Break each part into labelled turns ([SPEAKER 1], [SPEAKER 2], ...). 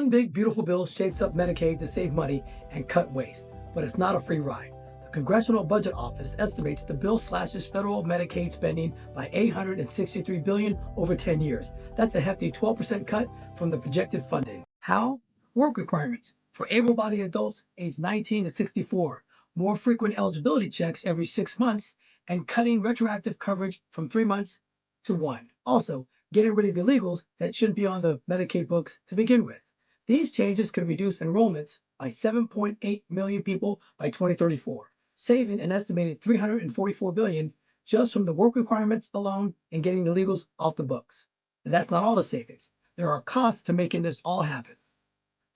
[SPEAKER 1] One big, beautiful bill shakes up Medicaid to save money and cut waste, but it's not a free ride. The Congressional Budget Office estimates the bill slashes federal Medicaid spending by $863 billion over 10 years. That's a hefty 12% cut from the projected funding. How? Work requirements for able-bodied adults aged 19 to 64, more frequent eligibility checks every 6 months, and cutting retroactive coverage from 3 months to 1. Also, getting rid of illegals that shouldn't be on the Medicaid books to begin with. These changes could reduce enrollments by 7.8 million people by 2034, saving an estimated $344 billion just from the work requirements alone and getting illegals off the books. And that's not all the savings. There are costs to making this all happen.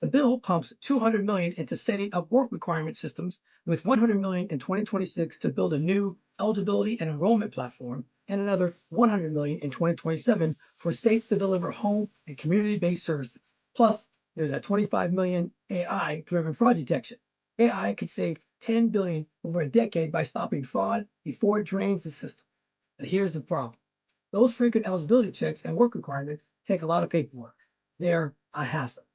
[SPEAKER 1] The bill pumps $200 million into setting up work requirement systems, with $100 million in 2026 to build a new eligibility and enrollment platform, and another $100 million in 2027 for states to deliver home and community-based services. Plus, there's a $25 million AI-driven fraud detection. AI could save $10 billion over a decade by stopping fraud before it drains the system. But here's the problem. Those frequent eligibility checks and work requirements take a lot of paperwork. They're a hassle.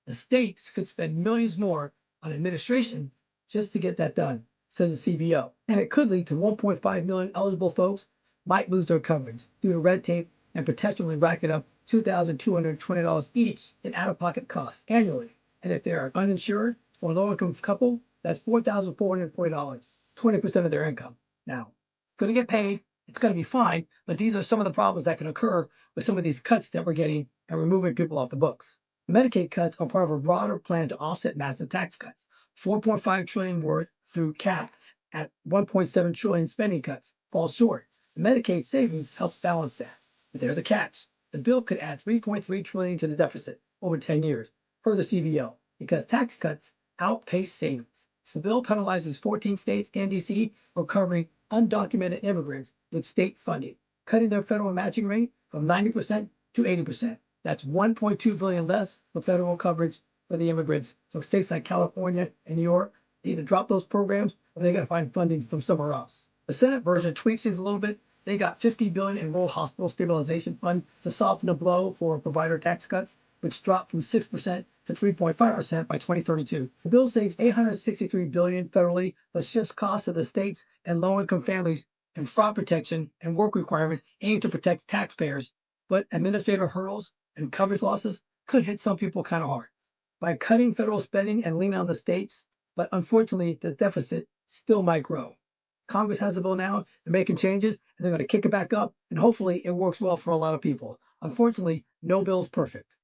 [SPEAKER 1] The states could spend millions more on administration just to get that done, says the CBO. And it could lead to 1.5 million eligible folks might lose their coverage due to red tape and potentially racking up $2,220 each in out-of-pocket costs annually. And if they're uninsured or low-income couple, that's $4,440, 20% of their income. Now, it's going to get paid, it's going to be fine, but these are some of the problems that can occur with some of these cuts that we're getting and removing people off the books. Medicaid cuts are part of a broader plan to offset massive tax cuts. $4.5 trillion worth through capped at $1.7 trillion spending cuts falls short. The Medicaid savings helps balance that. But there's a catch. The bill could add $3.3 trillion to the deficit over 10 years, per the CBO, because tax cuts outpace savings. The bill penalizes 14 states and DC for covering undocumented immigrants with state funding, cutting their federal matching rate from 90% to 80%. That's $1.2 billion less for federal coverage for the immigrants. So states like California and New York either drop those programs or they got to find funding from somewhere else. The Senate version tweaks things a little bit. They got $50 billion in Rural Hospital Stabilization Fund to soften the blow for provider tax cuts, which dropped from 6% to 3.5% by 2032. The bill saves $863 billion federally, but shifts costs to the states and low-income families and fraud protection and work requirements aimed to protect taxpayers. But administrative hurdles and coverage losses could hit some people kind of hard by cutting federal spending and leaning on the states. But unfortunately, the deficit still might grow. Congress has a bill now, they're making changes, and they're going to kick it back up, and hopefully it works well for a lot of people. Unfortunately, no bill is perfect.